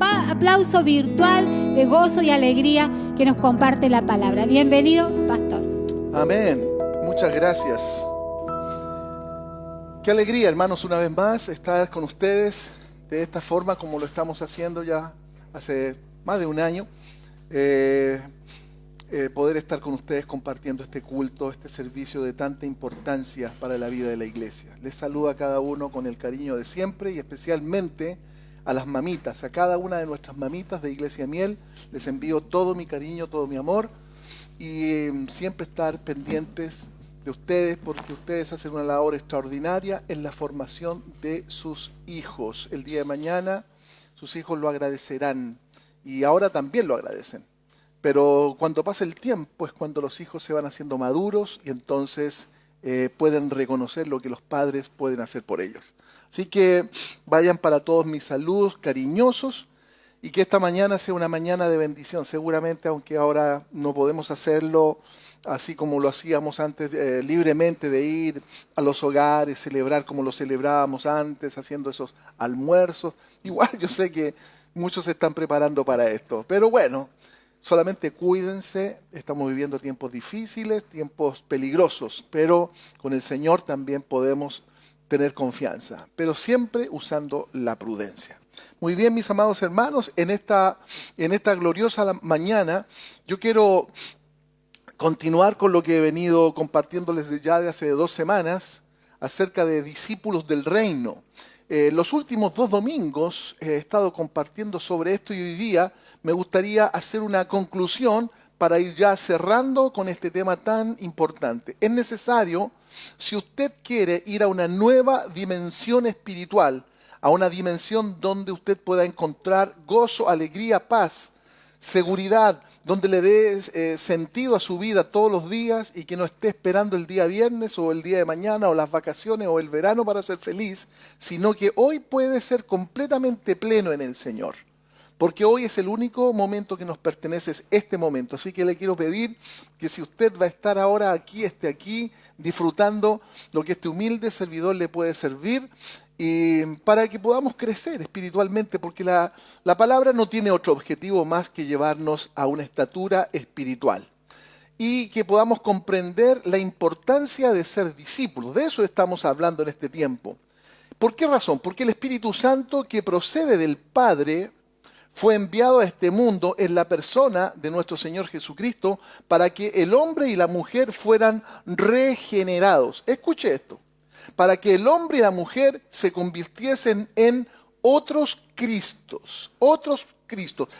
Aplauso virtual de gozo y alegría que nos comparte la palabra. Bienvenido, pastor. Amén. Muchas gracias. Qué alegría, hermanos, una vez más estar con ustedes de esta forma como lo estamos haciendo ya hace más de un año. Poder estar con ustedes compartiendo este culto, este servicio de tanta importancia para la vida de la iglesia. Les saludo a cada uno con el cariño de siempre y especialmente a las mamitas, a cada una de nuestras mamitas de Iglesia Miel. Les envío todo mi cariño, todo mi amor y siempre estar pendientes de ustedes porque ustedes hacen una labor extraordinaria en la formación de sus hijos. El día de mañana sus hijos lo agradecerán y ahora también lo agradecen. Pero cuando pasa el tiempo es cuando los hijos se van haciendo maduros y entonces pueden reconocer lo que los padres pueden hacer por ellos. Así que vayan para todos mis saludos cariñosos y que esta mañana sea una mañana de bendición. Seguramente, aunque ahora no podemos hacerlo así como lo hacíamos antes, libremente de ir a los hogares, celebrar como lo celebrábamos antes, haciendo esos almuerzos. Igual yo sé que muchos se están preparando para esto, pero bueno. Solamente cuídense, estamos viviendo tiempos difíciles, tiempos peligrosos, pero con el Señor también podemos tener confianza, pero siempre usando la prudencia. Muy bien, mis amados hermanos, en esta gloriosa mañana yo quiero continuar con lo que he venido compartiéndoles ya de hace 2 semanas acerca de discípulos del reino. Los últimos 2 domingos he estado compartiendo sobre esto y hoy día me gustaría hacer una conclusión para ir ya cerrando con este tema tan importante. Es necesario, si usted quiere ir a una nueva dimensión espiritual, a una dimensión donde usted pueda encontrar gozo, alegría, paz, seguridad, donde le dé sentido a su vida todos los días y que no esté esperando el día viernes o el día de mañana o las vacaciones o el verano para ser feliz, sino que hoy puede ser completamente pleno en el Señor. Porque hoy es el único momento que nos pertenece, es este momento. Así que le quiero pedir que si usted va a estar ahora aquí, esté aquí, disfrutando lo que este humilde servidor le puede servir, y para que podamos crecer espiritualmente, porque la palabra no tiene otro objetivo más que llevarnos a una estatura espiritual. Y que podamos comprender la importancia de ser discípulos. De eso estamos hablando en este tiempo. ¿Por qué razón? Porque el Espíritu Santo que procede del Padre fue enviado a este mundo en la persona de nuestro Señor Jesucristo para que el hombre y la mujer fueran regenerados. Escuche esto. Para que el hombre y la mujer se convirtiesen en otros Cristos,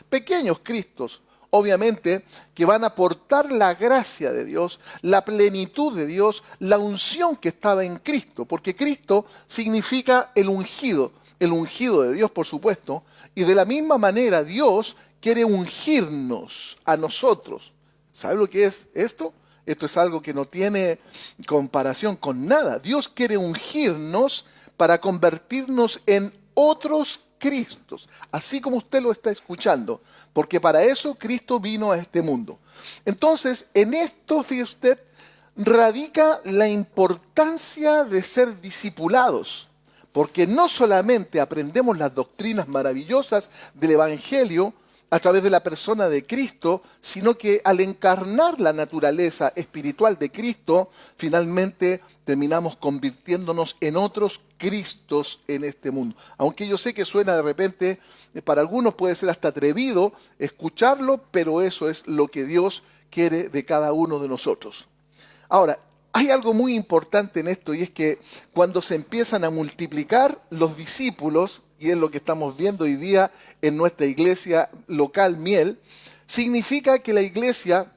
pequeños Cristos, obviamente, que van a aportar la gracia de Dios, la plenitud de Dios, la unción que estaba en Cristo, porque Cristo significa el ungido de Dios, por supuesto, y de la misma manera Dios quiere ungirnos a nosotros. ¿Sabe lo que es esto? Esto es algo que no tiene comparación con nada. Dios quiere ungirnos para convertirnos en otros Cristos, así como usted lo está escuchando, porque para eso Cristo vino a este mundo. Entonces, en esto, fíjese usted, radica la importancia de ser discipulados, porque no solamente aprendemos las doctrinas maravillosas del Evangelio a través de la persona de Cristo, sino que al encarnar la naturaleza espiritual de Cristo, finalmente terminamos convirtiéndonos en otros Cristos en este mundo. Aunque yo sé que suena de repente, para algunos puede ser hasta atrevido escucharlo, pero eso es lo que Dios quiere de cada uno de nosotros. Ahora, hay algo muy importante en esto y es que cuando se empiezan a multiplicar los discípulos, y es lo que estamos viendo hoy día en nuestra iglesia local Miel, significa que la iglesia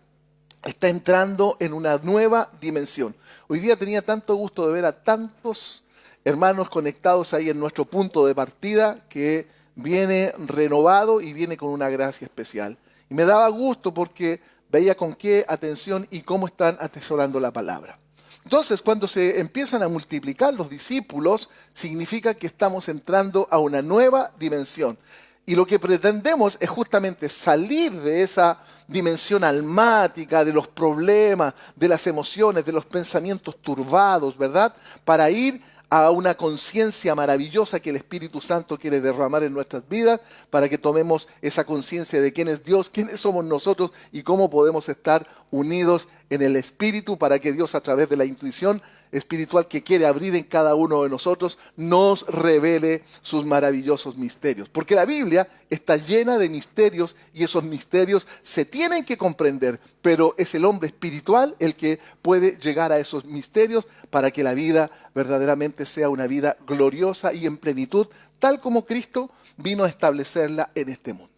está entrando en una nueva dimensión. Hoy día tenía tanto gusto de ver a tantos hermanos conectados ahí en nuestro punto de partida que viene renovado y viene con una gracia especial. Y me daba gusto porque veía con qué atención y cómo están atesorando la palabra. Entonces, cuando se empiezan a multiplicar los discípulos, significa que estamos entrando a una nueva dimensión. Y lo que pretendemos es justamente salir de esa dimensión almática, de los problemas, de las emociones, de los pensamientos turbados, ¿verdad? Para ir a una conciencia maravillosa que el Espíritu Santo quiere derramar en nuestras vidas para que tomemos esa conciencia de quién es Dios, quiénes somos nosotros y cómo podemos estar unidos en el Espíritu para que Dios, a través de la intuición espiritual que quiere abrir en cada uno de nosotros, nos revele sus maravillosos misterios. Porque la Biblia está llena de misterios y esos misterios se tienen que comprender, pero es el hombre espiritual el que puede llegar a esos misterios para que la vida verdaderamente sea una vida gloriosa y en plenitud, tal como Cristo vino a establecerla en este mundo.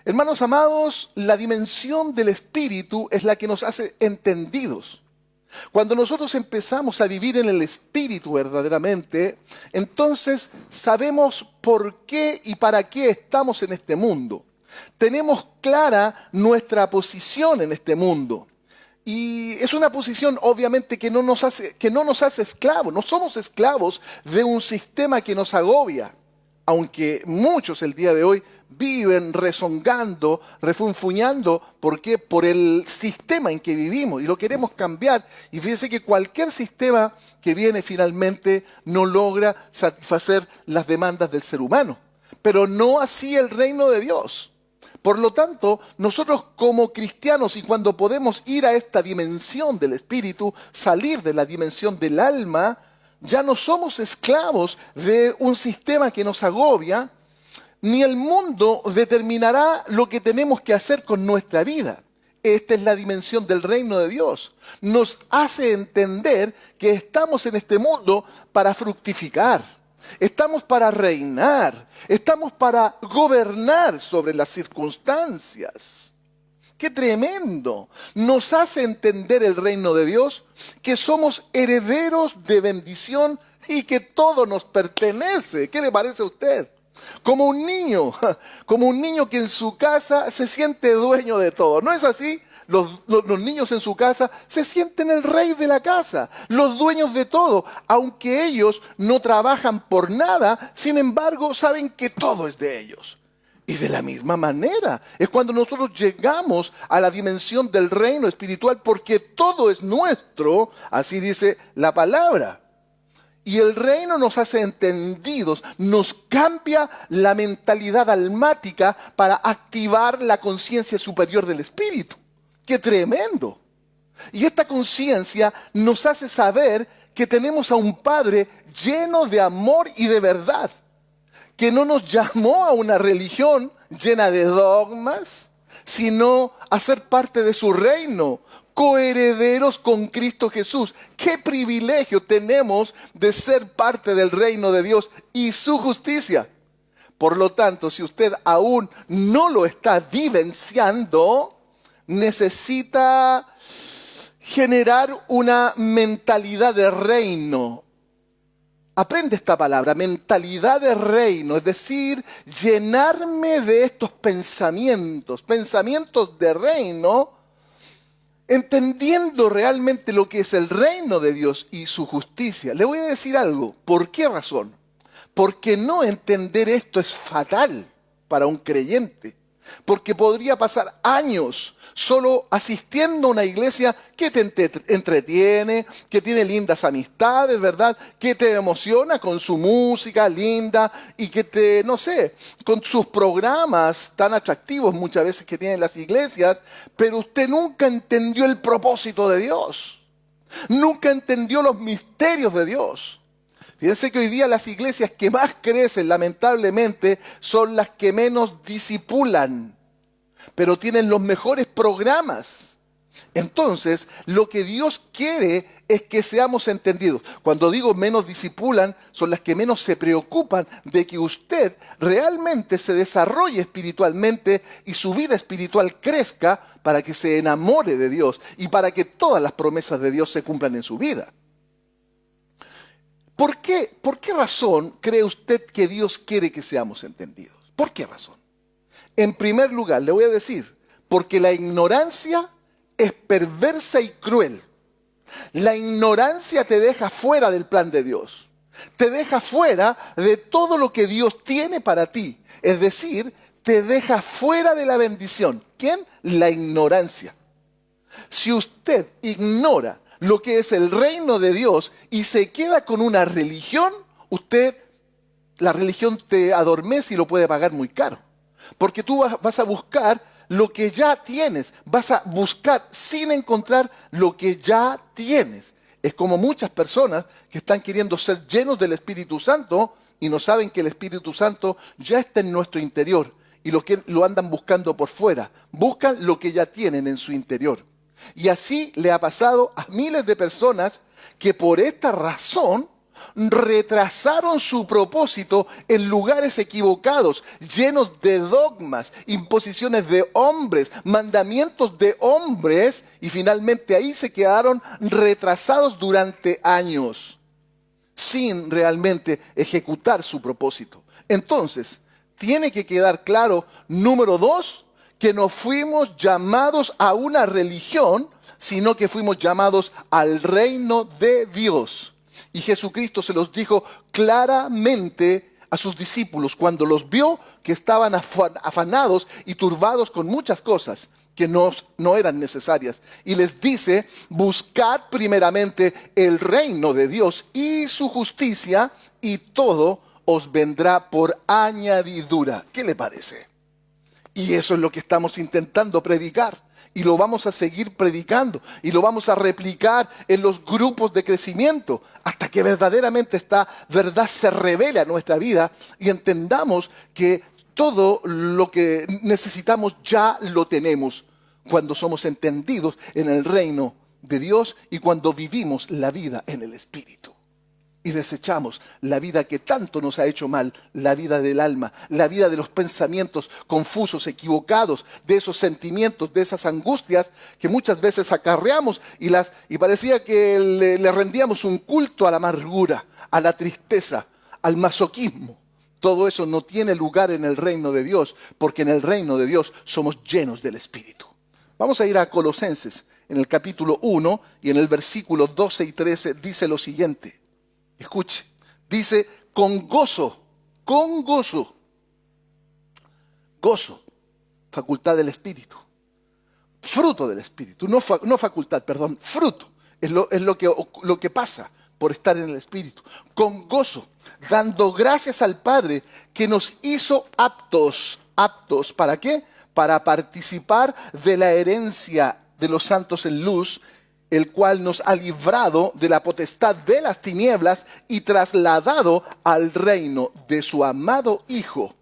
Hermanos amados, la dimensión del Espíritu es la que nos hace entendidos. Cuando nosotros empezamos a vivir en el Espíritu verdaderamente, entonces sabemos por qué y para qué estamos en este mundo. Tenemos clara nuestra posición en este mundo. Y es una posición obviamente que no nos hace esclavos. No somos esclavos de un sistema que nos agobia. Aunque muchos el día de hoy viven rezongando, refunfuñando, ¿por qué? Por el sistema en que vivimos y lo queremos cambiar. Y fíjense que cualquier sistema que viene finalmente no logra satisfacer las demandas del ser humano. Pero no así el reino de Dios. Por lo tanto, nosotros como cristianos, y cuando podemos ir a esta dimensión del Espíritu, salir de la dimensión del alma, ya no somos esclavos de un sistema que nos agobia, ni el mundo determinará lo que tenemos que hacer con nuestra vida. Esta es la dimensión del reino de Dios. Nos hace entender que estamos en este mundo para fructificar. Estamos para reinar. Estamos para gobernar sobre las circunstancias. ¡Qué tremendo! Nos hace entender el reino de Dios, que somos herederos de bendición y que todo nos pertenece. ¿Qué le parece a usted? Como un niño que en su casa se siente dueño de todo. ¿No es así? Los niños en su casa se sienten el rey de la casa, los dueños de todo, aunque ellos no trabajan por nada, sin embargo saben que todo es de ellos. Y de la misma manera es cuando nosotros llegamos a la dimensión del reino espiritual, porque todo es nuestro, así dice la palabra. Y el reino nos hace entendidos, nos cambia la mentalidad almática para activar la conciencia superior del espíritu. ¡Qué tremendo! Y esta conciencia nos hace saber que tenemos a un Padre lleno de amor y de verdad, que no nos llamó a una religión llena de dogmas, sino a ser parte de su reino, coherederos con Cristo Jesús. ¡Qué privilegio tenemos de ser parte del reino de Dios y su justicia! Por lo tanto, si usted aún no lo está vivenciando, necesita generar una mentalidad de reino. Aprende esta palabra, mentalidad de reino, es decir, llenarme de estos pensamientos de reino, entendiendo realmente lo que es el reino de Dios y su justicia. Le voy a decir algo. ¿Por qué razón? Porque no entender esto es fatal para un creyente. Porque podría pasar años solo asistiendo a una iglesia que te entretiene, que tiene lindas amistades, ¿verdad? Que te emociona con su música linda y que te, no sé, con sus programas tan atractivos muchas veces que tienen las iglesias, pero usted nunca entendió el propósito de Dios. Nunca entendió los misterios de Dios. Fíjense que hoy día las iglesias que más crecen, lamentablemente, son las que menos discipulan, pero tienen los mejores programas. Entonces, lo que Dios quiere es que seamos entendidos. Cuando digo menos discipulan, son las que menos se preocupan de que usted realmente se desarrolle espiritualmente y su vida espiritual crezca para que se enamore de Dios y para que todas las promesas de Dios se cumplan en su vida. ¿Por qué razón cree usted que Dios quiere que seamos entendidos? ¿Por qué razón? En primer lugar, le voy a decir, porque la ignorancia es perversa y cruel. La ignorancia te deja fuera del plan de Dios. Te deja fuera de todo lo que Dios tiene para ti. Es decir, te deja fuera de la bendición. ¿Quién? La ignorancia. Si usted ignora lo que es el reino de Dios y se queda con una religión, la religión te adormece y lo puede pagar muy caro. Porque tú vas a buscar lo que ya tienes, vas a buscar sin encontrar lo que ya tienes. Es como muchas personas que están queriendo ser llenos del Espíritu Santo y no saben que el Espíritu Santo ya está en nuestro interior y lo andan buscando por fuera. Buscan lo que ya tienen en su interior. Y así le ha pasado a miles de personas que por esta razón retrasaron su propósito en lugares equivocados, llenos de dogmas, imposiciones de hombres, mandamientos de hombres, y finalmente ahí se quedaron retrasados durante años, sin realmente ejecutar su propósito. Entonces, tiene que quedar claro, número 2, que no fuimos llamados a una religión, sino que fuimos llamados al reino de Dios. Y Jesucristo se los dijo claramente a sus discípulos cuando los vio que estaban afanados y turbados con muchas cosas que no eran necesarias. Y les dice, buscad primeramente el reino de Dios y su justicia, y todo os vendrá por añadidura. ¿Qué le parece? Y eso es lo que estamos intentando predicar. Y lo vamos a seguir predicando. Y lo vamos a replicar en los grupos de crecimiento. Hasta que verdaderamente esta verdad se revele a nuestra vida. Y entendamos que todo lo que necesitamos ya lo tenemos. Cuando somos entendidos en el reino de Dios. Y cuando vivimos la vida en el Espíritu. Y desechamos la vida que tanto nos ha hecho mal, la vida del alma, la vida de los pensamientos confusos, equivocados, de esos sentimientos, de esas angustias que muchas veces acarreamos y parecía que le rendíamos un culto a la amargura, a la tristeza, al masoquismo. Todo eso no tiene lugar en el reino de Dios, porque en el reino de Dios somos llenos del Espíritu. Vamos a ir a Colosenses, en el capítulo 1 y en el versículo 12 y 13 dice lo siguiente. Escuche, dice, con gozo, gozo, facultad del Espíritu, fruto del Espíritu, no facultad, perdón, fruto, es lo que pasa por estar en el Espíritu, con gozo, dando gracias al Padre que nos hizo aptos, ¿para qué? Para participar de la herencia de los santos en luz, el cual nos ha librado de la potestad de las tinieblas y trasladado al reino de su amado Hijo.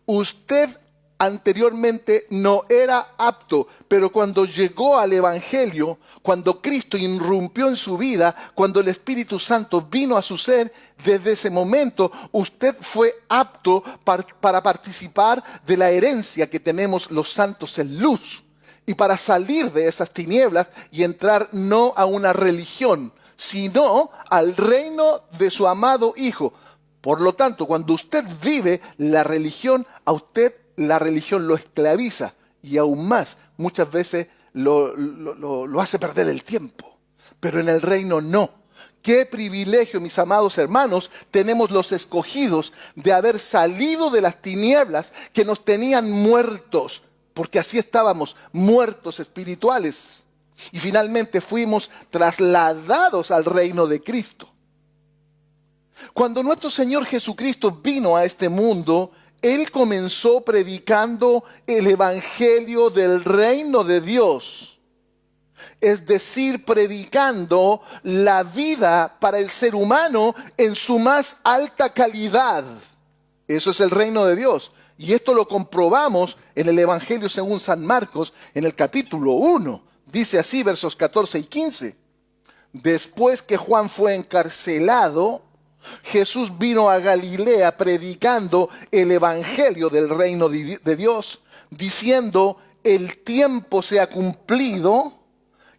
Usted anteriormente no era apto, pero cuando llegó al Evangelio, cuando Cristo irrumpió en su vida, cuando el Espíritu Santo vino a su ser, desde ese momento usted fue apto para participar de la herencia que tenemos los santos en luz. Y para salir de esas tinieblas y entrar no a una religión, sino al reino de su amado Hijo. Por lo tanto, cuando usted vive la religión, a usted la religión lo esclaviza. Y aún más, muchas veces lo hace perder el tiempo. Pero en el reino no. Qué privilegio, mis amados hermanos, tenemos los escogidos de haber salido de las tinieblas que nos tenían muertos. Porque así estábamos muertos espirituales. Y finalmente fuimos trasladados al reino de Cristo. Cuando nuestro Señor Jesucristo vino a este mundo, Él comenzó predicando el evangelio del reino de Dios. Es decir, predicando la vida para el ser humano en su más alta calidad. Eso es el reino de Dios. Y esto lo comprobamos en el Evangelio según San Marcos, en el capítulo 1. Dice así, versos 14 y 15. Después que Juan fue encarcelado, Jesús vino a Galilea predicando el Evangelio del reino de Dios, diciendo, el tiempo se ha cumplido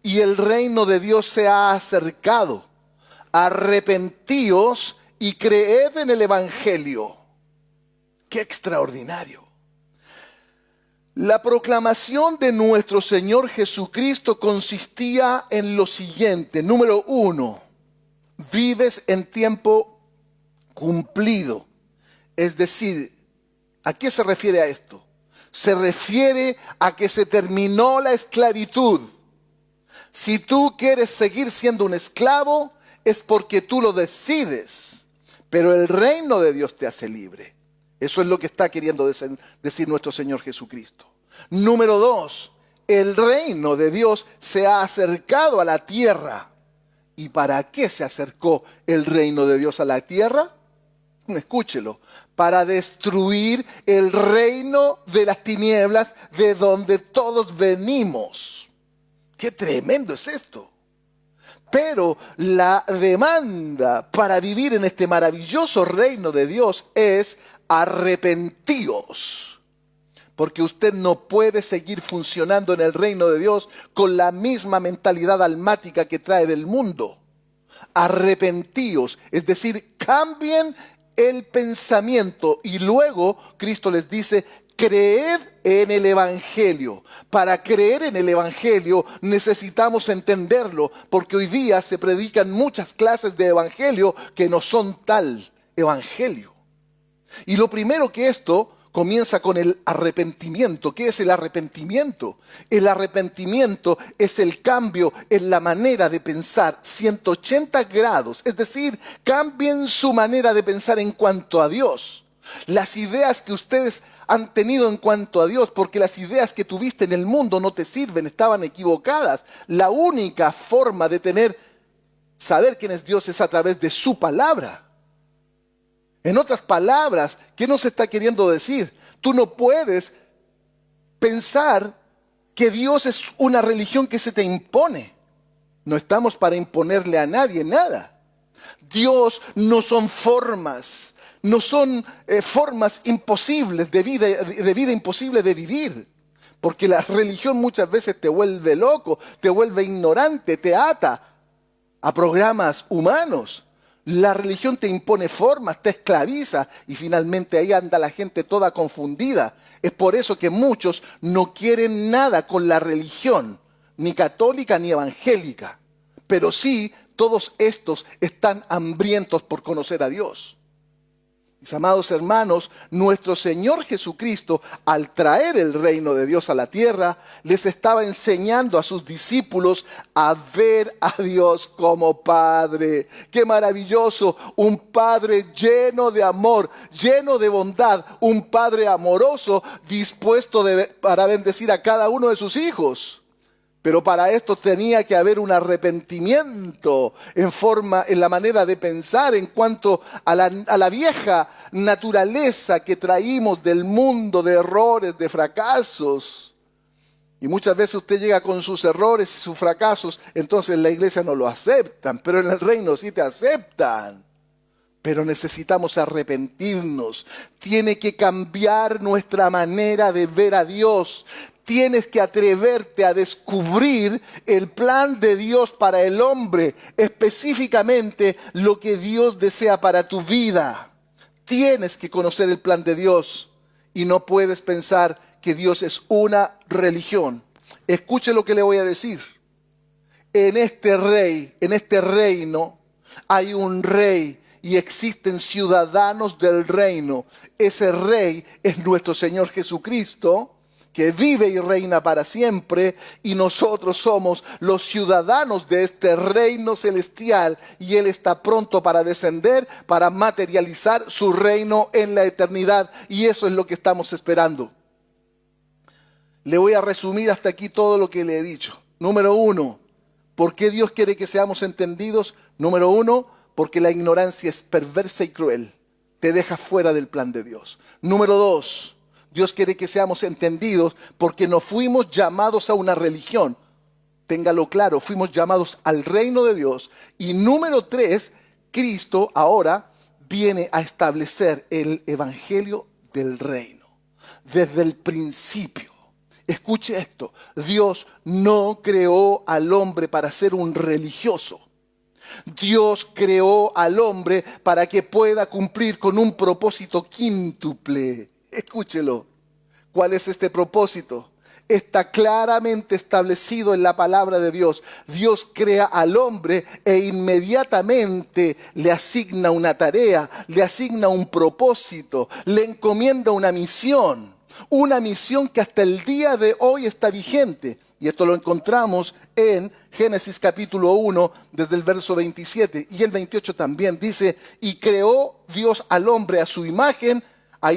y el reino de Dios se ha acercado. Arrepentíos y creed en el Evangelio. ¡Qué extraordinario! La proclamación de nuestro Señor Jesucristo consistía en lo siguiente. Número 1, vives en tiempo cumplido. Es decir, ¿a qué se refiere a esto? Se refiere a que se terminó la esclavitud. Si tú quieres seguir siendo un esclavo, es porque tú lo decides. Pero el reino de Dios te hace libre. Eso es lo que está queriendo decir nuestro Señor Jesucristo. Número 2, el reino de Dios se ha acercado a la tierra. ¿Y para qué se acercó el reino de Dios a la tierra? Escúchelo. Para destruir el reino de las tinieblas de donde todos venimos. ¡Qué tremendo es esto! Pero la demanda para vivir en este maravilloso reino de Dios es arrepentíos. Porque usted no puede seguir funcionando en el reino de Dios con la misma mentalidad almática que trae del mundo. Arrepentíos, es decir, cambien el pensamiento. Y luego Cristo les dice, creed en el Evangelio. Para creer en el Evangelio necesitamos entenderlo, porque hoy día se predican muchas clases de Evangelio que no son tal Evangelio. Y lo primero que esto comienza con el arrepentimiento. ¿Qué es el arrepentimiento? El arrepentimiento es el cambio en la manera de pensar 180 grados. Es decir, cambien su manera de pensar en cuanto a Dios. Las ideas que ustedes han tenido en cuanto a Dios, porque las ideas que tuviste en el mundo no te sirven, estaban equivocadas. La única forma de saber quién es Dios es a través de su palabra. En otras palabras, ¿qué nos está queriendo decir? Tú no puedes pensar que Dios es una religión que se te impone. No estamos para imponerle a nadie nada. Dios no son formas, no son formas imposibles de vida imposible de vivir. Porque la religión muchas veces te vuelve loco, te vuelve ignorante, te ata a programas humanos. La religión te impone formas, te esclaviza y finalmente ahí anda la gente toda confundida. Es por eso que muchos no quieren nada con la religión, ni católica ni evangélica. Pero sí, todos estos están hambrientos por conocer a Dios. Mis amados hermanos, nuestro Señor Jesucristo, al traer el reino de Dios a la tierra, les estaba enseñando a sus discípulos a ver a Dios como Padre. ¡Qué maravilloso! Un Padre lleno de amor, lleno de bondad, un Padre amoroso, dispuesto para bendecir a cada uno de sus hijos. Pero para esto tenía que haber un arrepentimiento en la manera de pensar en cuanto a la vieja naturaleza que traímos del mundo de errores, de fracasos. Y muchas veces usted llega con sus errores y sus fracasos, entonces en la iglesia no lo aceptan, pero en el reino sí te aceptan. Pero necesitamos arrepentirnos. Tiene que cambiar nuestra manera de ver a Dios. Tienes que atreverte a descubrir el plan de Dios para el hombre, específicamente lo que Dios desea para tu vida. Tienes que conocer el plan de Dios y no puedes pensar que Dios es una religión. Escuche lo que le voy a decir. En este reino, hay un rey y existen ciudadanos del reino. Ese rey es nuestro Señor Jesucristo, que vive y reina para siempre, y nosotros somos los ciudadanos de este reino celestial, y Él está pronto para descender, para materializar su reino en la eternidad, y eso es lo que estamos esperando. Le voy a resumir hasta aquí todo lo que le he dicho. Número 1, ¿por qué Dios quiere que seamos entendidos? Número 1, porque la ignorancia es perversa y cruel, te deja fuera del plan de Dios. Número 2, Dios quiere que seamos entendidos porque no fuimos llamados a una religión. Téngalo claro, fuimos llamados al reino de Dios. Y número 3, Cristo ahora viene a establecer el evangelio del reino. Desde el principio. Escuche esto, Dios no creó al hombre para ser un religioso. Dios creó al hombre para que pueda cumplir con un propósito quíntuple. Escúchelo. ¿Cuál es este propósito? Está claramente establecido en la palabra de Dios. Dios crea al hombre e inmediatamente le asigna una tarea, le asigna un propósito, le encomienda una misión que hasta el día de hoy está vigente. Y esto lo encontramos en Génesis capítulo 1, desde el verso 27. Y el 28 también dice, y creó Dios al hombre a su imagen, a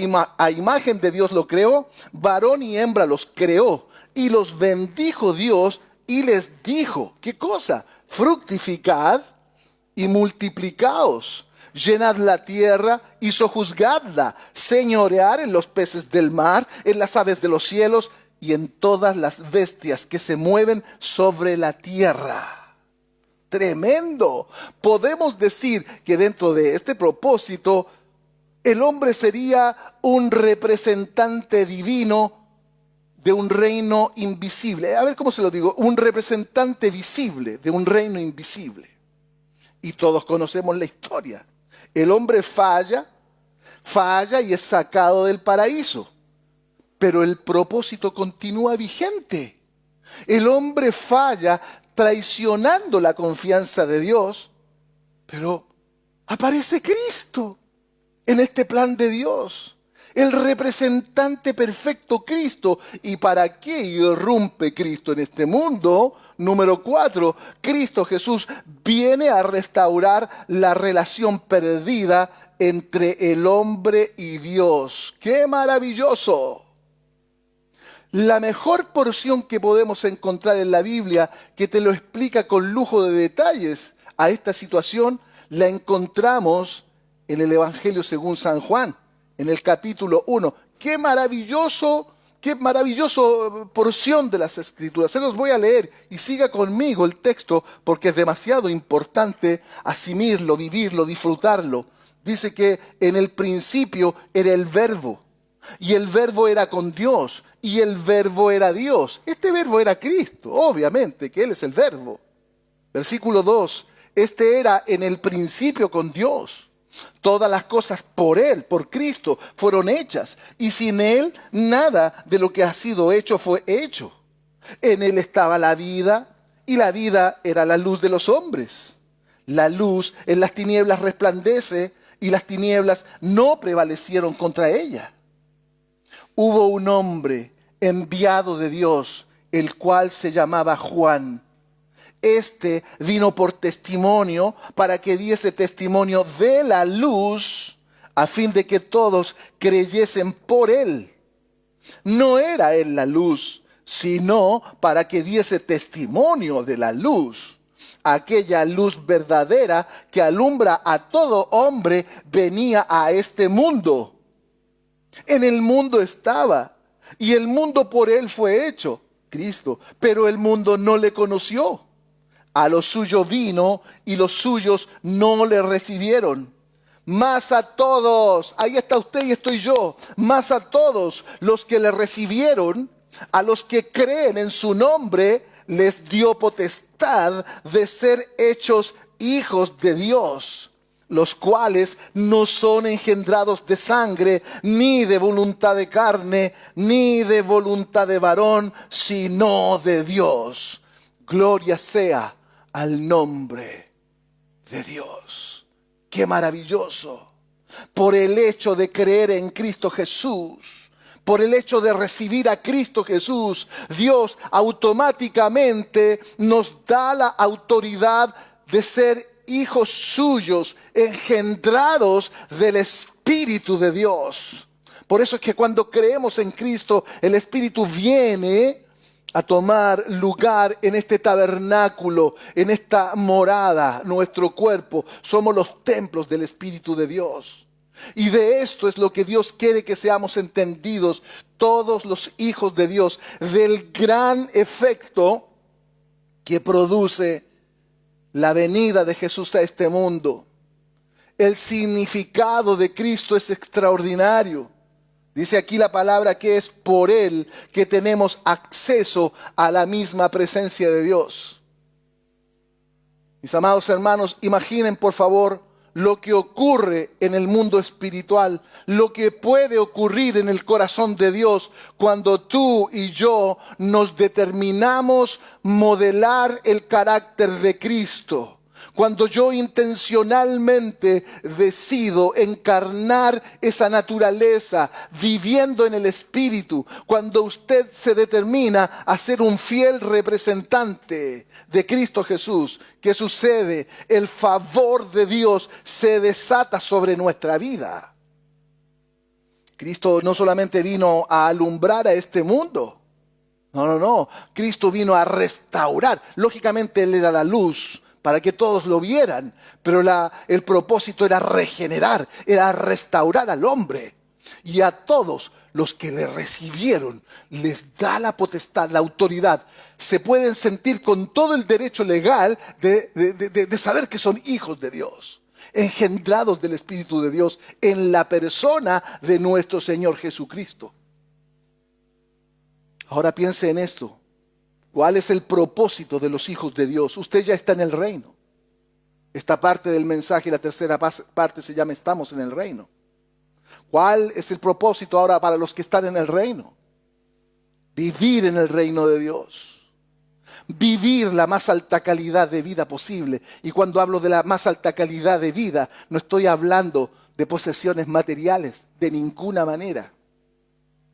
imagen de Dios lo creó, varón y hembra los creó. Y los bendijo Dios y les dijo, ¿qué cosa? Fructificad y multiplicaos, llenad la tierra y sojuzgadla, señorear en los peces del mar, en las aves de los cielos y en todas las bestias que se mueven sobre la tierra. Tremendo. Podemos decir que dentro de este propósito, el hombre sería un representante divino de un reino invisible. A ver cómo se lo digo, un representante visible de un reino invisible. Y todos conocemos la historia. El hombre falla y es sacado del paraíso. Pero el propósito continúa vigente. El hombre falla traicionando la confianza de Dios, pero aparece Cristo en este plan de Dios. El representante perfecto Cristo. ¿Y para qué irrumpe Cristo en este mundo? Número 4, Cristo Jesús viene a restaurar la relación perdida entre el hombre y Dios. ¡Qué maravilloso! La mejor porción que podemos encontrar en la Biblia, que te lo explica con lujo de detalles a esta situación, la encontramos en el Evangelio según San Juan, en el capítulo 1. ¡Qué maravilloso porción de las Escrituras! Se los voy a leer y siga conmigo el texto porque es demasiado importante asumirlo, vivirlo, disfrutarlo. Dice que en el principio era el Verbo y el Verbo era con Dios y el Verbo era Dios. Este Verbo era Cristo, obviamente que Él es el Verbo. Versículo 2, este era en el principio con Dios. Todas las cosas por Él, por Cristo, fueron hechas. Y sin Él, nada de lo que ha sido hecho fue hecho. En Él estaba la vida, y la vida era la luz de los hombres. La luz en las tinieblas resplandece, y las tinieblas no prevalecieron contra ella. Hubo un hombre enviado de Dios, el cual se llamaba Juan. Este vino por testimonio para que diese testimonio de la luz a fin de que todos creyesen por él. No era él la luz, sino para que diese testimonio de la luz. Aquella luz verdadera que alumbra a todo hombre venía a este mundo. En el mundo estaba y el mundo por él fue hecho, Cristo, pero el mundo no le conoció. A lo suyo vino y los suyos no le recibieron. Mas a todos, ahí está usted y estoy yo, mas a todos los que le recibieron, a los que creen en su nombre, les dio potestad de ser hechos hijos de Dios, los cuales no son engendrados de sangre, ni de voluntad de carne, ni de voluntad de varón, sino de Dios. Gloria sea al nombre de Dios. ¡Qué maravilloso! Por el hecho de creer en Cristo Jesús, por el hecho de recibir a Cristo Jesús, Dios automáticamente nos da la autoridad de ser hijos suyos, engendrados del Espíritu de Dios. Por eso es que cuando creemos en Cristo, el Espíritu viene a tomar lugar en este tabernáculo, en esta morada, nuestro cuerpo. Somos los templos del Espíritu de Dios. Y de esto es lo que Dios quiere que seamos entendidos, todos los hijos de Dios, del gran efecto que produce la venida de Jesús a este mundo. El significado de Cristo es extraordinario. Dice aquí la palabra que es por Él que tenemos acceso a la misma presencia de Dios. Mis amados hermanos, imaginen por favor lo que ocurre en el mundo espiritual, lo que puede ocurrir en el corazón de Dios cuando tú y yo nos determinamos modelar el carácter de Cristo. Cuando yo intencionalmente decido encarnar esa naturaleza viviendo en el Espíritu, cuando usted se determina a ser un fiel representante de Cristo Jesús, ¿qué sucede? El favor de Dios se desata sobre nuestra vida. Cristo no solamente vino a alumbrar a este mundo. No. Cristo vino a restaurar. Lógicamente Él era la luz para que todos lo vieran. Pero el propósito era regenerar, era restaurar al hombre. Y a todos los que le recibieron les da la potestad, la autoridad. Se pueden sentir con todo el derecho legal de saber que son hijos de Dios, engendrados del Espíritu de Dios en la persona de nuestro Señor Jesucristo. Ahora piense en esto. ¿Cuál es el propósito de los hijos de Dios? Usted ya está en el reino. Esta parte del mensaje, la tercera parte, se llama Estamos en el reino. ¿Cuál es el propósito ahora para los que están en el reino? Vivir en el reino de Dios. Vivir la más alta calidad de vida posible. Y cuando hablo de la más alta calidad de vida, no estoy hablando de posesiones materiales, de ninguna manera.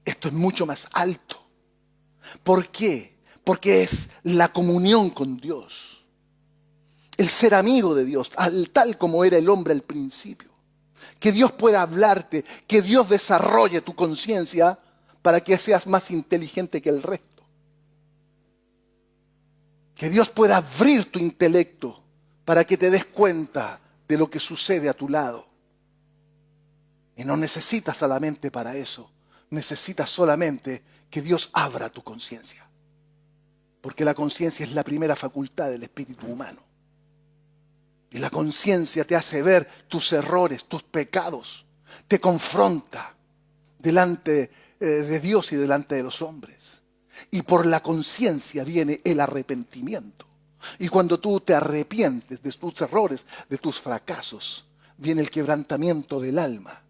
Esto es mucho más alto. ¿Por qué? Porque es la comunión con Dios. El ser amigo de Dios, tal como era el hombre al principio. Que Dios pueda hablarte, que Dios desarrolle tu conciencia para que seas más inteligente que el resto. Que Dios pueda abrir tu intelecto para que te des cuenta de lo que sucede a tu lado. Y no necesitas a la mente para eso. Necesitas solamente que Dios abra tu conciencia. Porque la conciencia es la primera facultad del espíritu humano. Y la conciencia te hace ver tus errores, tus pecados. Te confronta delante de Dios y delante de los hombres. Y por la conciencia viene el arrepentimiento. Y cuando tú te arrepientes de tus errores, de tus fracasos, viene el quebrantamiento del alma.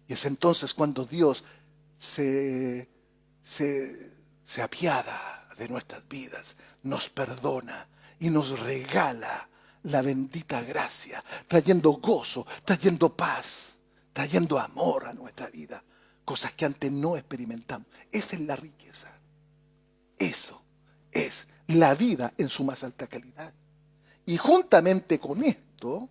Y es entonces cuando Dios se apiada de nuestras vidas, nos perdona y nos regala la bendita gracia, trayendo gozo, trayendo paz, trayendo amor a nuestra vida, cosas que antes no experimentamos. Esa es la riqueza. Eso es la vida en su más alta calidad. Y juntamente con esto,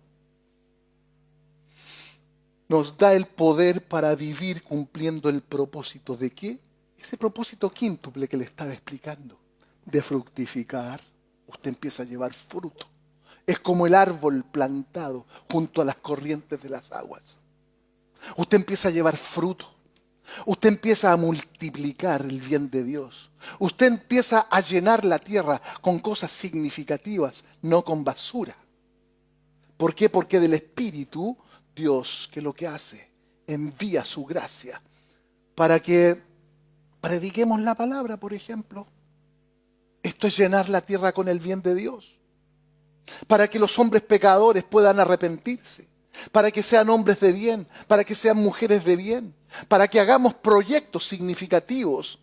nos da el poder para vivir cumpliendo el propósito de ¿qué? Ese propósito quíntuple que le estaba explicando, de fructificar. Usted empieza a llevar fruto. Es como el árbol plantado junto a las corrientes de las aguas. Usted empieza a llevar fruto. Usted empieza a multiplicar el bien de Dios. Usted empieza a llenar la tierra con cosas significativas, no con basura. ¿Por qué? Porque del Espíritu Dios, ¿qué es lo que hace? Envía su gracia para que prediquemos la palabra, por ejemplo. Esto es llenar la tierra con el bien de Dios. Para que los hombres pecadores puedan arrepentirse. Para que sean hombres de bien. Para que sean mujeres de bien. Para que hagamos proyectos significativos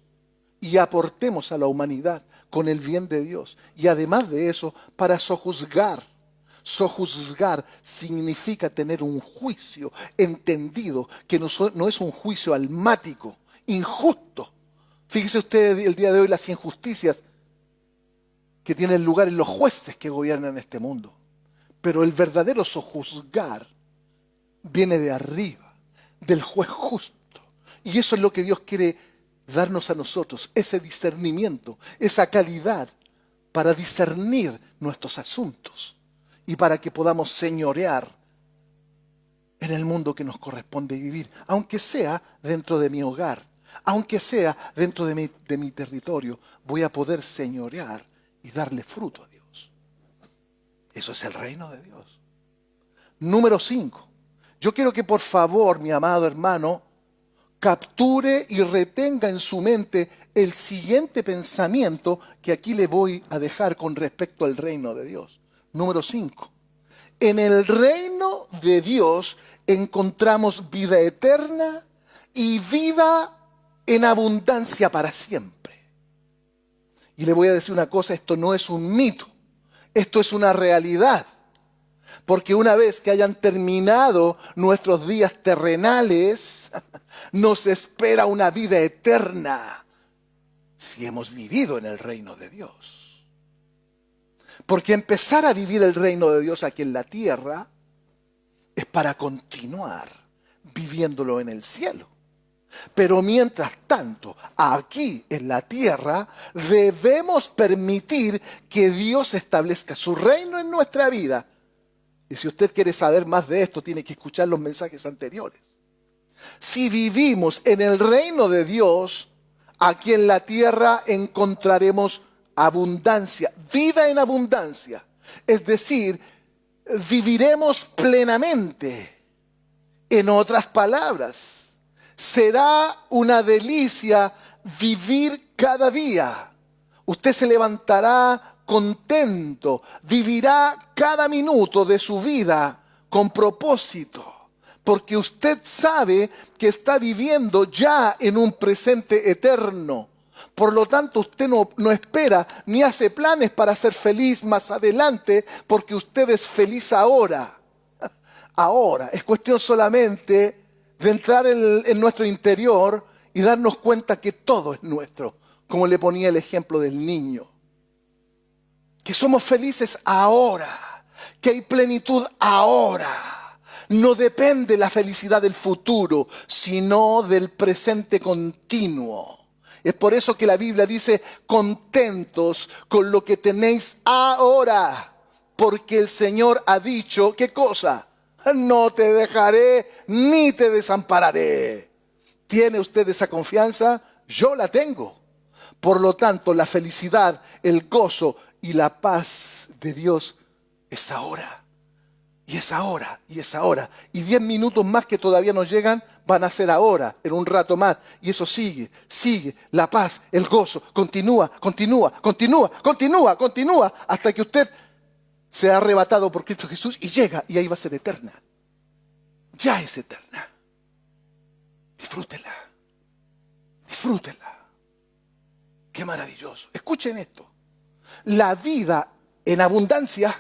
y aportemos a la humanidad con el bien de Dios. Y además de eso, para sojuzgar. Sojuzgar significa tener un juicio entendido, que no es un juicio almático, injusto. Fíjese usted el día de hoy las injusticias que tienen lugar en los jueces que gobiernan este mundo. Pero el verdadero sojuzgar viene de arriba, del juez justo. Y eso es lo que Dios quiere darnos a nosotros, ese discernimiento, esa calidad para discernir nuestros asuntos y para que podamos señorear en el mundo que nos corresponde vivir, aunque sea dentro de mi hogar, aunque sea dentro de mi territorio, voy a poder señorear y darle fruto a Dios. Eso es el reino de Dios. Número 5. Yo quiero que por favor, mi amado hermano, capture y retenga en su mente el siguiente pensamiento que aquí le voy a dejar con respecto al reino de Dios. Número 5. En el reino de Dios encontramos vida eterna y vida en abundancia para siempre. Y le voy a decir una cosa, esto no es un mito, esto es una realidad. Porque una vez que hayan terminado nuestros días terrenales, nos espera una vida eterna si hemos vivido en el reino de Dios. Porque empezar a vivir el reino de Dios aquí en la tierra es para continuar viviéndolo en el cielo. Pero mientras tanto, aquí en la tierra, debemos permitir que Dios establezca su reino en nuestra vida. Y si usted quiere saber más de esto, tiene que escuchar los mensajes anteriores. Si vivimos en el reino de Dios, aquí en la tierra encontraremos abundancia, vida en abundancia. Es decir, viviremos plenamente. En otras palabras, será una delicia vivir cada día. Usted se levantará contento, vivirá cada minuto de su vida con propósito, porque usted sabe que está viviendo ya en un presente eterno. Por lo tanto, usted no espera ni hace planes para ser feliz más adelante, porque usted es feliz ahora. Ahora, es cuestión solamente de entrar en nuestro interior y darnos cuenta que todo es nuestro, como le ponía el ejemplo del niño. Que somos felices ahora, que hay plenitud ahora. No depende la felicidad del futuro, sino del presente continuo. Es por eso que la Biblia dice, contentos con lo que tenéis ahora, porque el Señor ha dicho, ¿qué cosa? No te dejaré ni te desampararé. ¿Tiene usted esa confianza? Yo la tengo. Por lo tanto, la felicidad, el gozo y la paz de Dios es ahora. Y es ahora, y es ahora. Y 10 minutos más que todavía nos llegan van a ser ahora, en un rato más. Y eso sigue, sigue. La paz, el gozo, continúa, continúa, continúa, continúa, continúa, hasta que usted sea arrebatado por Cristo Jesús y llega, y ahí va a ser eterna. Ya es eterna. Disfrútela. Disfrútela. Qué maravilloso. Escuchen esto. La vida en abundancia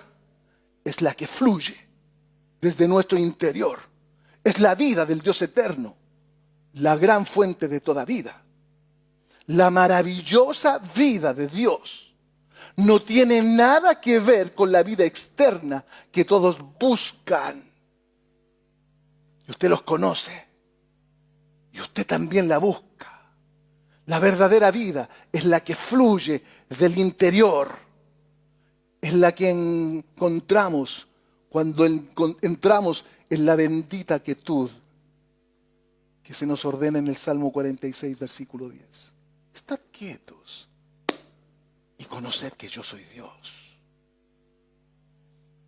es la que fluye desde nuestro interior. Es la vida del Dios eterno, la gran fuente de toda vida. La maravillosa vida de Dios no tiene nada que ver con la vida externa que todos buscan. Y usted los conoce. Y usted también la busca. La verdadera vida es la que fluye del interior. Es la que encontramos cuando entramos en la bendita quietud que se nos ordena en el Salmo 46, versículo 10. Estad quietos y conoced que yo soy Dios.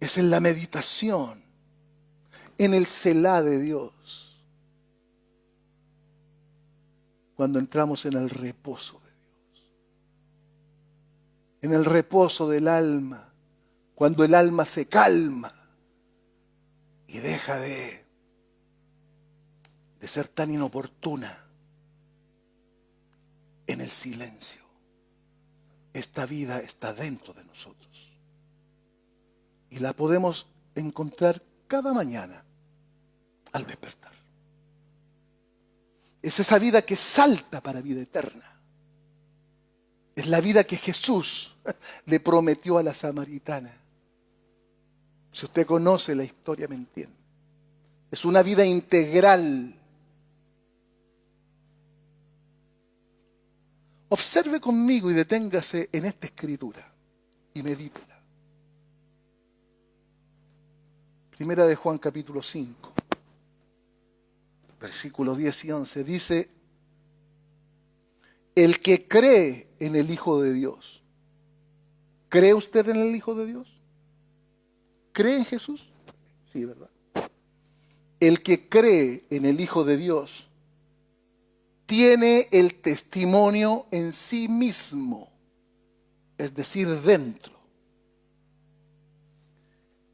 Es en la meditación, en el Selá de Dios, cuando entramos en el reposo de Dios. En el reposo del alma, cuando el alma se calma y deja de ser tan inoportuna. En el silencio. Esta vida está dentro de nosotros. Y la podemos encontrar cada mañana al despertar. Es esa vida que salta para vida eterna. Es la vida que Jesús le prometió a la samaritana. Si usted conoce la historia, me entiende. Es una vida integral. Observe conmigo y deténgase en esta escritura y medítela. Primera de Juan capítulo 5, versículos 10 y 11 dice: el que cree en el Hijo de Dios. ¿Cree usted en el Hijo de Dios? ¿Cree en Jesús? Sí, ¿verdad? El que cree en el Hijo de Dios tiene el testimonio en sí mismo, es decir, dentro.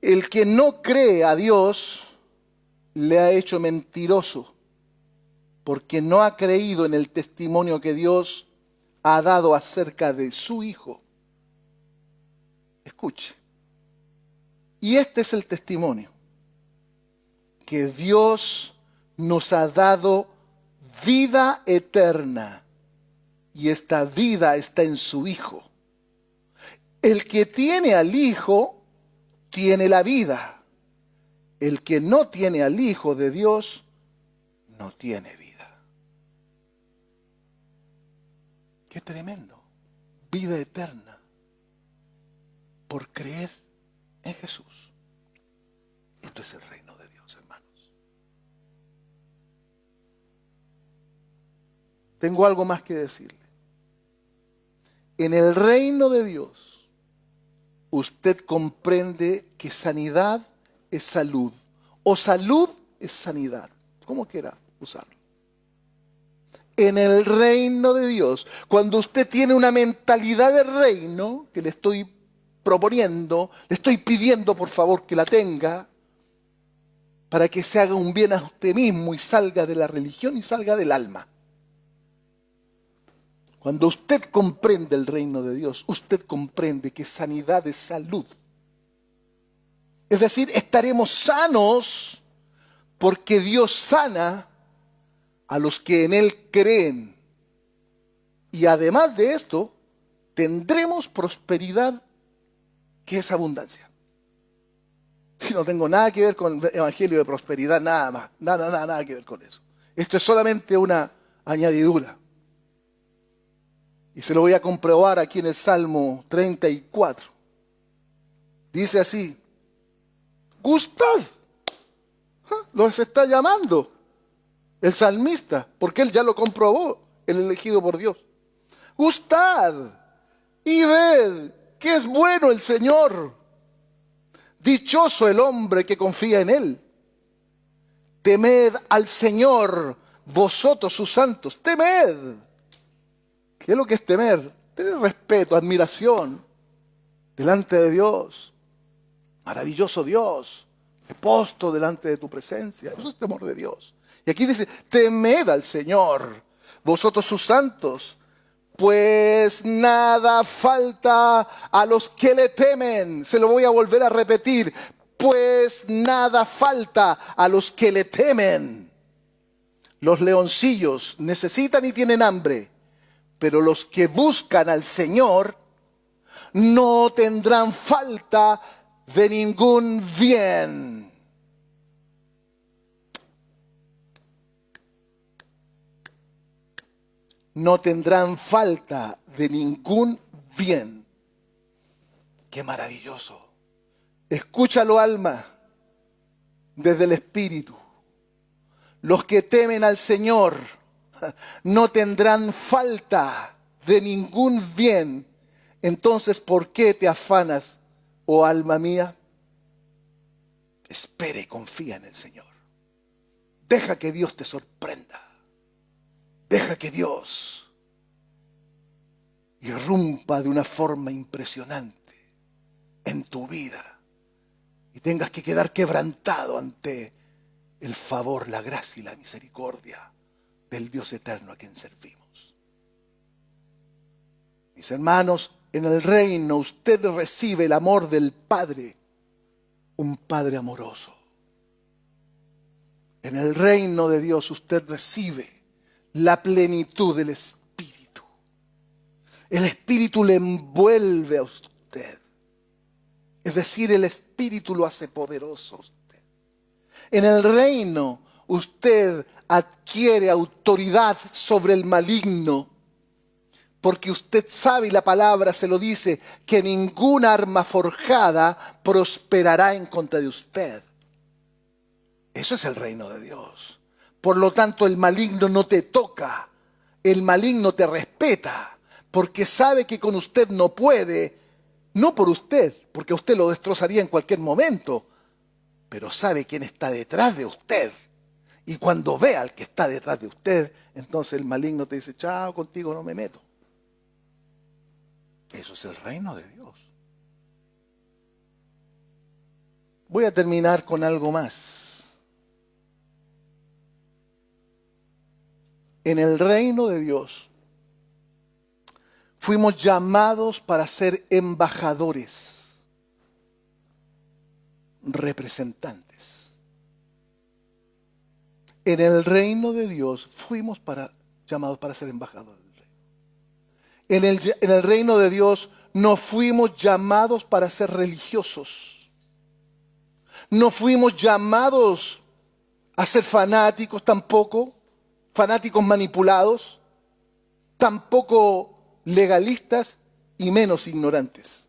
El que no cree a Dios le ha hecho mentiroso, porque no ha creído en el testimonio que Dios ha dado acerca de su Hijo. Escuche. Y este es el testimonio, que Dios nos ha dado vida eterna, y esta vida está en su Hijo. El que tiene al Hijo, tiene la vida. El que no tiene al Hijo de Dios, no tiene vida. ¡Qué tremendo! Vida eterna por creer en Jesús. Esto es el reino de Dios, hermanos. Tengo algo más que decirle. En el reino de Dios, usted comprende que sanidad es salud, o salud es sanidad, como quiera usarlo. En el reino de Dios, cuando usted tiene una mentalidad de reino, que le estoy proponiendo, le estoy pidiendo por favor que la tenga, para que se haga un bien a usted mismo y salga de la religión y salga del alma. Cuando usted comprende el reino de Dios, usted comprende que sanidad es salud. Es decir, estaremos sanos porque Dios sana a los que en Él creen. Y además de esto, tendremos prosperidad, que es abundancia. Y no tengo nada que ver con el evangelio de prosperidad, nada más. Nada que ver con eso. Esto es solamente una añadidura. Y se lo voy a comprobar aquí en el Salmo 34. Dice así: gustad. Los está llamando el salmista, porque él ya lo comprobó, el elegido por Dios. Gustad y ved que es bueno el Señor. Dichoso el hombre que confía en Él. Temed al Señor, vosotros sus santos. Temed. ¿Qué es lo que es temer? Tener respeto, admiración delante de Dios. Maravilloso Dios, me postro delante de tu presencia. Eso es temor de Dios. Y aquí dice: temed al Señor, vosotros sus santos, pues nada falta a los que le temen. Se lo voy a volver a repetir: pues nada falta a los que le temen. Los leoncillos necesitan y tienen hambre, pero los que buscan al Señor no tendrán falta de ningún bien. No tendrán falta de ningún bien. ¡Qué maravilloso! Escúchalo, alma, desde el Espíritu. Los que temen al Señor no tendrán falta de ningún bien. Entonces, ¿por qué te afanas, oh alma mía? Espera y confía en el Señor. Deja que Dios te sorprenda. Deja que Dios irrumpa de una forma impresionante en tu vida y tengas que quedar quebrantado ante el favor, la gracia y la misericordia del Dios eterno a quien servimos. Mis hermanos, en el reino usted recibe el amor del Padre, un Padre amoroso. En el reino de Dios usted recibe la plenitud del Espíritu. El Espíritu le envuelve a usted. Es decir, el Espíritu lo hace poderoso a usted. En el reino usted adquiere autoridad sobre el maligno, porque usted sabe, y la palabra se lo dice, que ninguna arma forjada prosperará en contra de usted. Eso es el reino de Dios. Por lo tanto, el maligno no te toca, el maligno te respeta, porque sabe que con usted no puede, no por usted, porque usted lo destrozaría en cualquier momento, pero sabe quién está detrás de usted. Y cuando ve al que está detrás de usted, entonces el maligno te dice: chao, contigo no me meto. Eso es el reino de Dios. Voy a terminar con algo más. En el reino de Dios fuimos llamados para ser embajadores. representantes. En el reino de Dios fuimos llamados para ser embajadores del reino. En el reino de Dios no fuimos llamados para ser religiosos. No fuimos llamados a ser fanáticos tampoco, fanáticos manipulados, tampoco legalistas y menos ignorantes.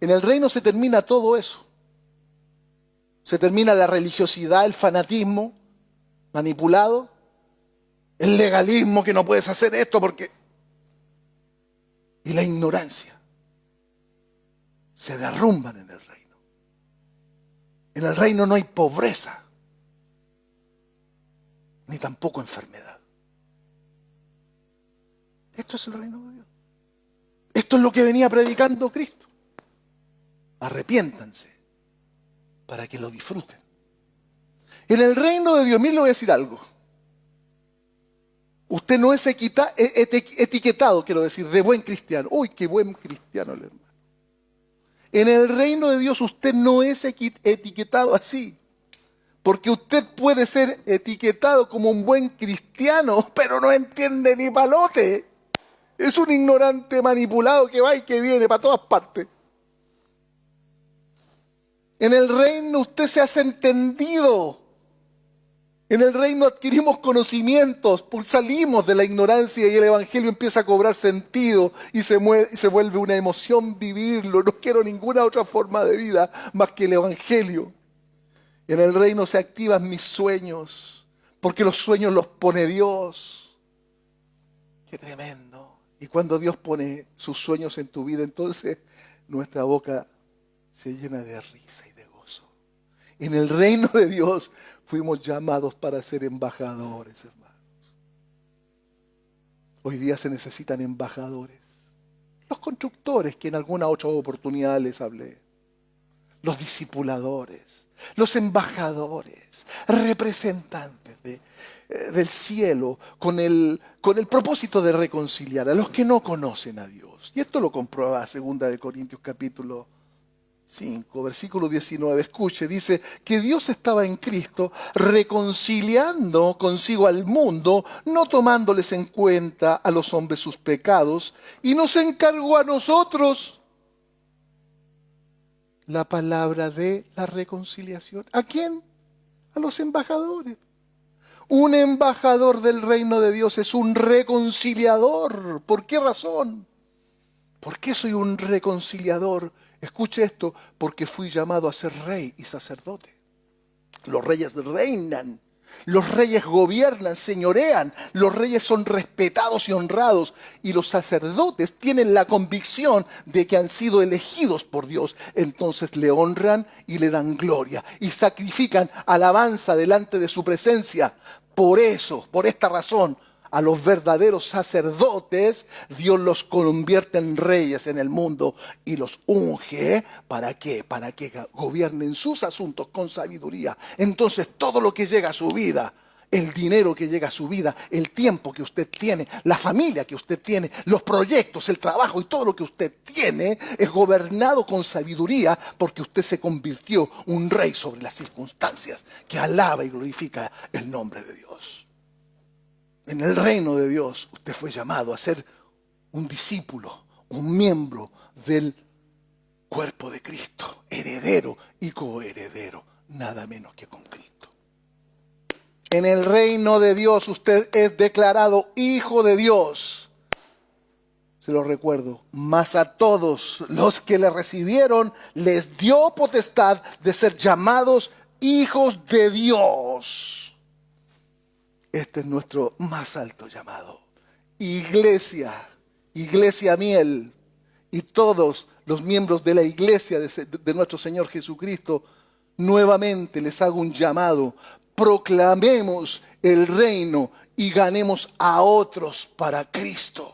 En el reino se termina todo eso. Se termina la religiosidad, el fanatismo manipulado, el legalismo que no puedes hacer esto porque... y la ignorancia. Se derrumban en el reino. En el reino no hay pobreza, ni tampoco enfermedad. Esto es el reino de Dios. Esto es lo que venía predicando Cristo. Arrepiéntanse para que lo disfruten. En el reino de Dios, miren, le voy a decir algo. Usted no es etiquetado, quiero decir, de buen cristiano. Uy, qué buen cristiano el hermano. En el reino de Dios usted no es etiquetado así. Porque usted puede ser etiquetado como un buen cristiano, pero no entiende ni palote. Es un ignorante manipulado que va y que viene para todas partes. En el reino usted se hace entendido. En el reino adquirimos conocimientos, salimos de la ignorancia y el evangelio empieza a cobrar sentido y se vuelve una emoción vivirlo. No quiero ninguna otra forma de vida más que el evangelio. En el reino se activan mis sueños, porque los sueños los pone Dios. ¡Qué tremendo! Y cuando Dios pone sus sueños en tu vida, entonces nuestra boca se llena de risa y de gozo. En el reino de Dios fuimos llamados para ser embajadores, hermanos. Hoy día se necesitan embajadores. Los constructores, que en alguna otra oportunidad les hablé. Los discipuladores, los embajadores, representantes del cielo con el propósito de reconciliar a los que no conocen a Dios. Y esto lo comprueba 2 Corintios capítulo 5, versículo 19, escuche, dice que Dios estaba en Cristo reconciliando consigo al mundo, no tomándoles en cuenta a los hombres sus pecados, y nos encargó a nosotros la palabra de la reconciliación. ¿A quién? A los embajadores. Un embajador del reino de Dios es un reconciliador. ¿Por qué razón? ¿Por qué soy un reconciliador? Escuche esto, porque fui llamado a ser rey y sacerdote. Los reyes reinan, los reyes gobiernan, señorean, los reyes son respetados y honrados, y los sacerdotes tienen la convicción de que han sido elegidos por Dios. Entonces le honran y le dan gloria y sacrifican alabanza delante de su presencia. Por eso, por esta razón, a los verdaderos sacerdotes, Dios los convierte en reyes en el mundo y los unge. ¿Para qué? Para que gobiernen sus asuntos con sabiduría. Entonces todo lo que llega a su vida, el dinero que llega a su vida, el tiempo que usted tiene, la familia que usted tiene, los proyectos, el trabajo y todo lo que usted tiene es gobernado con sabiduría porque usted se convirtió un rey sobre las circunstancias que alaba y glorifica el nombre de Dios. En el reino de Dios usted fue llamado a ser un discípulo, un miembro del cuerpo de Cristo, heredero y coheredero, nada menos que con Cristo. En el reino de Dios usted es declarado hijo de Dios. Se lo recuerdo, mas a todos los que le recibieron les dio potestad de ser llamados hijos de Dios. Este es nuestro más alto llamado. Iglesia, iglesia miel y todos los miembros de la iglesia de nuestro Señor Jesucristo, nuevamente les hago un llamado. Proclamemos el reino y ganemos a otros para Cristo.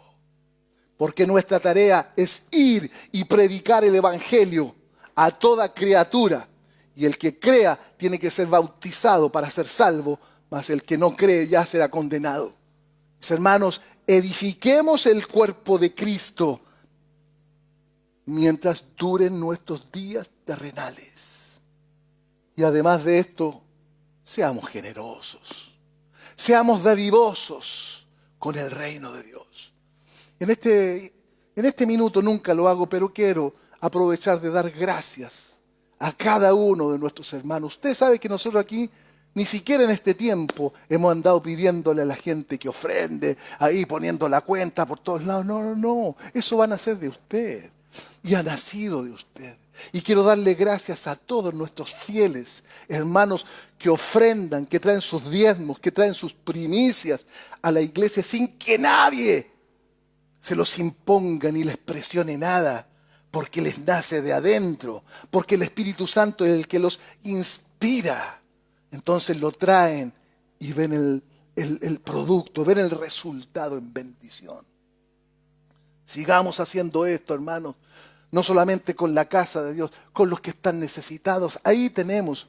Porque nuestra tarea es ir y predicar el evangelio a toda criatura. Y el que crea tiene que ser bautizado para ser salvo, mas el que no cree ya será condenado. Mis hermanos, edifiquemos el cuerpo de Cristo mientras duren nuestros días terrenales. Y además de esto, seamos generosos, seamos dadivosos con el reino de Dios. En este minuto nunca lo hago, pero quiero aprovechar de dar gracias a cada uno de nuestros hermanos. Usted sabe que nosotros aquí, ni siquiera en este tiempo, hemos andado pidiéndole a la gente que ofrende, ahí poniendo la cuenta por todos lados. No, no, no. Eso van a ser de usted. Y ha nacido de usted. Y quiero darle gracias a todos nuestros fieles hermanos que ofrendan, que traen sus diezmos, que traen sus primicias a la iglesia sin que nadie se los imponga ni les presione nada, porque les nace de adentro, porque el Espíritu Santo es el que los inspira. Entonces lo traen y ven el producto, ven el resultado en bendición. Sigamos haciendo esto, hermanos, no solamente con la casa de Dios, con los que están necesitados. Ahí tenemos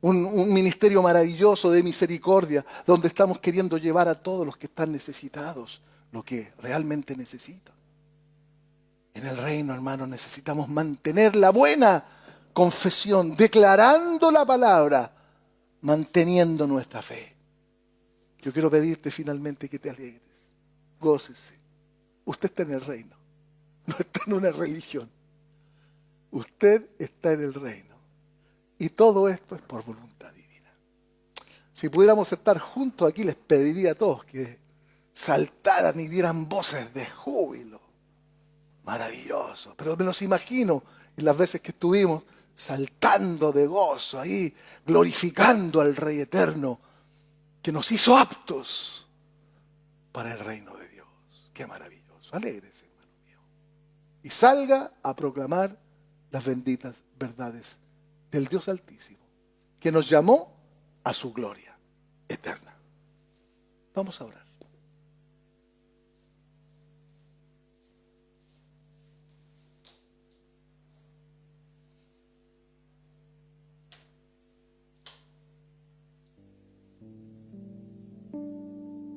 un ministerio maravilloso de misericordia, donde estamos queriendo llevar a todos los que están necesitados lo que realmente necesitan. En el reino, hermanos, necesitamos mantener la buena confesión, declarando la palabra, manteniendo nuestra fe. Yo quiero pedirte finalmente que te alegres, gócese. Usted está en el reino, no está en una religión. Usted está en el reino. Y todo esto es por voluntad divina. Si pudiéramos estar juntos aquí, les pediría a todos que saltaran y dieran voces de júbilo. Maravilloso. Pero me los imagino en las veces que estuvimos saltando de gozo ahí, glorificando al Rey Eterno, que nos hizo aptos para el reino de Dios. Qué maravilloso. Alégrese, hermano mío. Y salga a proclamar las benditas verdades del Dios Altísimo, que nos llamó a su gloria eterna. Vamos a orar.